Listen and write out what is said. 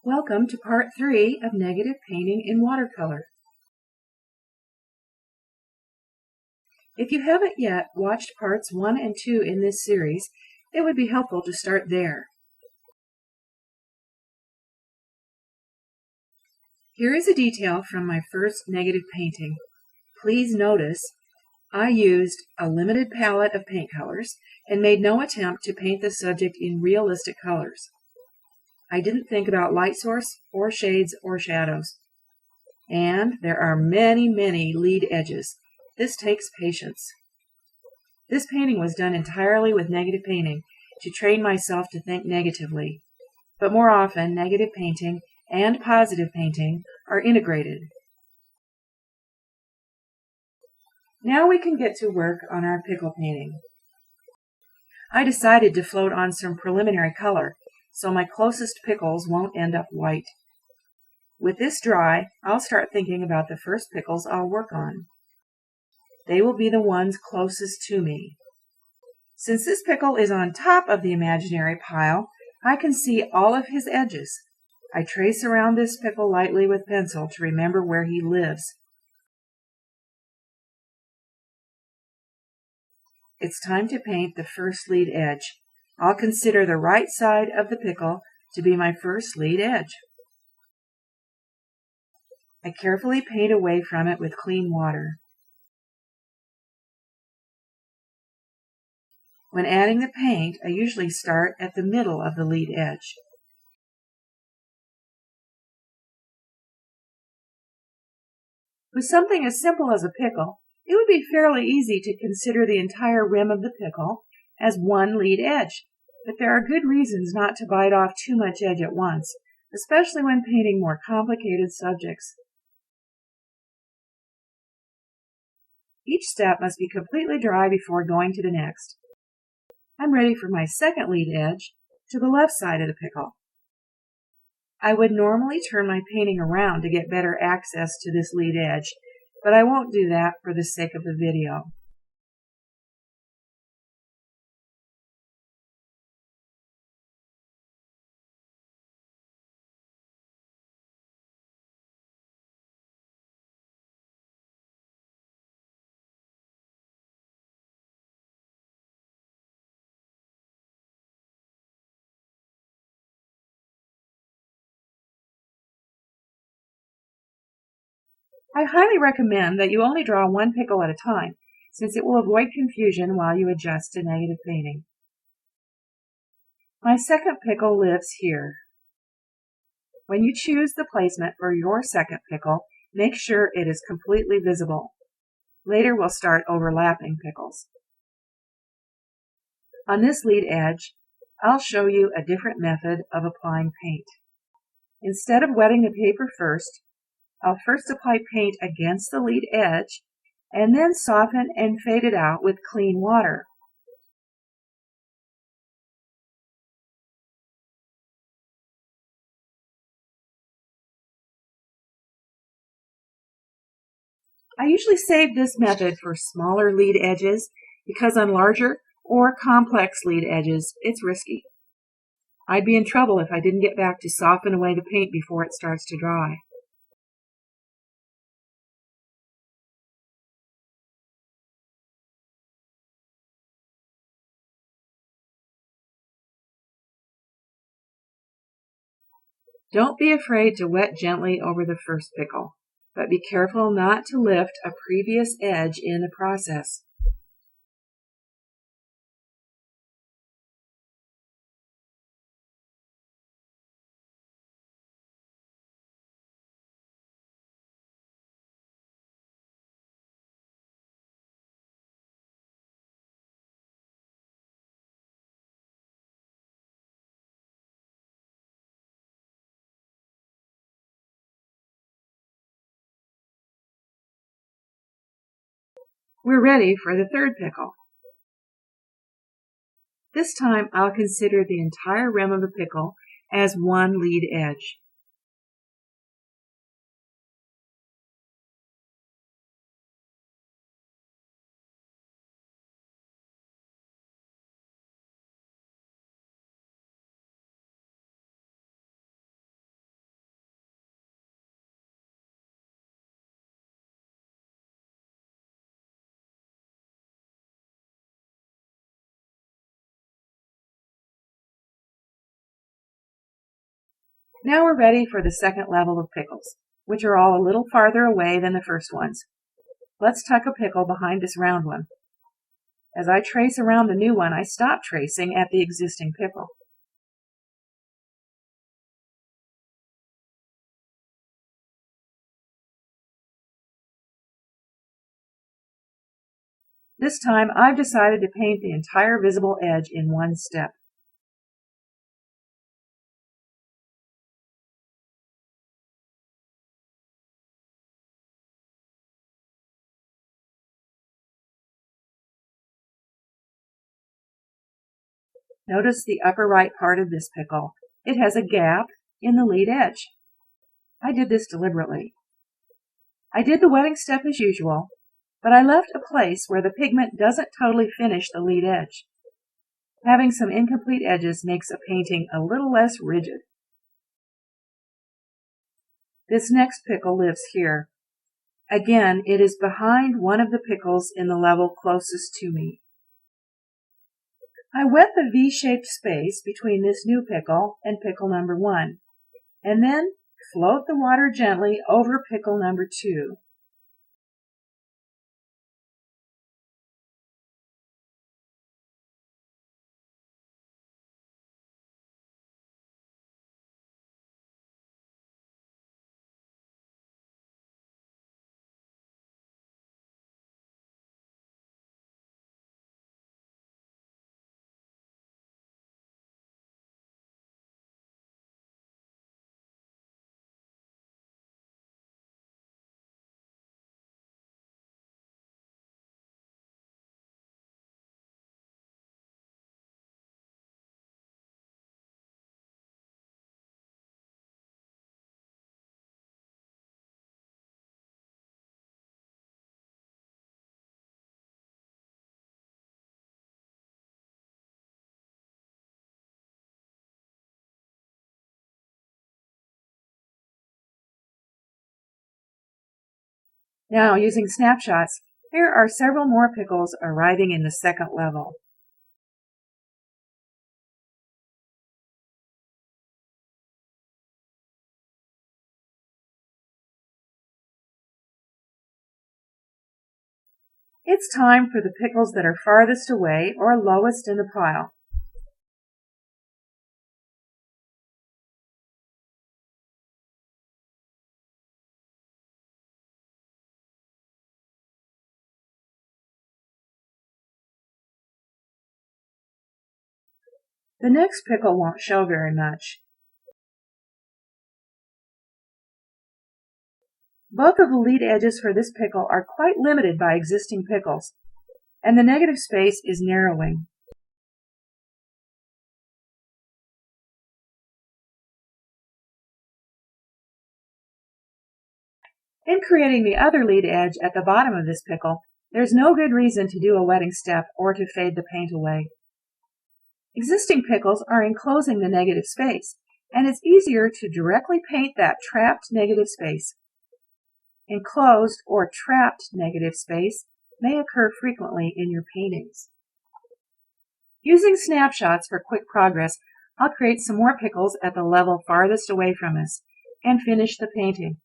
Welcome to part 3 of negative painting in watercolor. If you haven't yet watched parts 1 and 2 in this series, it would be helpful to start there. Here is a detail from my first negative painting. Please notice I used a limited palette of paint colors and made no attempt to paint the subject in realistic colors. I didn't think about light source or shades or shadows. And there are many lead edges. This takes patience. This painting was done entirely with negative painting to train myself to think negatively. But more often, negative painting and positive painting are integrated. Now we can get to work on our pickle painting. I decided to float on some preliminary color so my closest pickles won't end up white. With this dry, I'll start thinking about the first pickles I'll work on. They will be the ones closest to me. Since this pickle is on top of the imaginary pile, I can see all of his edges. I trace around this pickle lightly with pencil to remember where he lives. It's time to paint the first lead edge. I'll consider the right side of the pickle to be my first lead edge. I carefully paint away from it with clean water. When adding the paint, I usually start at the middle of the lead edge. With something as simple as a pickle, it would be fairly easy to consider the entire rim of the pickle as one lead edge, but there are good reasons not to bite off too much edge at once, especially when painting more complicated subjects. Each step must be completely dry before going to the next. I'm ready for my second lead edge to the left side of the pickle. I would normally turn my painting around to get better access to this lead edge, but I won't do that for the sake of the video. I highly recommend that you only draw one pickle at a time, since it will avoid confusion while you adjust to negative painting. My second pickle lives here. When you choose the placement for your second pickle, make sure it is completely visible. Later we'll start overlapping pickles. On this lead edge, I'll show you a different method of applying paint. Instead of wetting the paper first, I'll first apply paint against the lead edge and then soften and fade it out with clean water. I usually save this method for smaller lead edges because on larger or complex lead edges, it's risky. I'd be in trouble if I didn't get back to soften away the paint before it starts to dry. Don't be afraid to wet gently over the first pickle, but be careful not to lift a previous edge in the process. We're ready for the third pickle. This time I'll consider the entire rim of the pickle as one lead edge. Now we're ready for the second level of pickles, which are all a little farther away than the first ones. Let's tuck a pickle behind this round one. As I trace around the new one, I stop tracing at the existing pickle. This time I've decided to paint the entire visible edge in one step. Notice the upper right part of this pickle. It has a gap in the lead edge. I did this deliberately. I did the wetting step as usual, but I left a place where the pigment doesn't totally finish the lead edge. Having some incomplete edges makes a painting a little less rigid. This next pickle lives here. Again, it is behind one of the pickles in the level closest to me. I wet the V-shaped space between this new pickle and pickle number 1, and then float the water gently over pickle number 2. Now, using snapshots, here are several more pickles arriving in the second level. It's time for the pickles that are farthest away or lowest in the pile. The next pickle won't show very much. Both of the lead edges for this pickle are quite limited by existing pickles, and the negative space is narrowing. In creating the other lead edge at the bottom of this pickle, there's no good reason to do a wetting step or to fade the paint away. Existing pickles are enclosing the negative space, and it's easier to directly paint that trapped negative space. Enclosed or trapped negative space may occur frequently in your paintings. Using snapshots for quick progress, I'll create some more pickles at the level farthest away from us and finish the painting.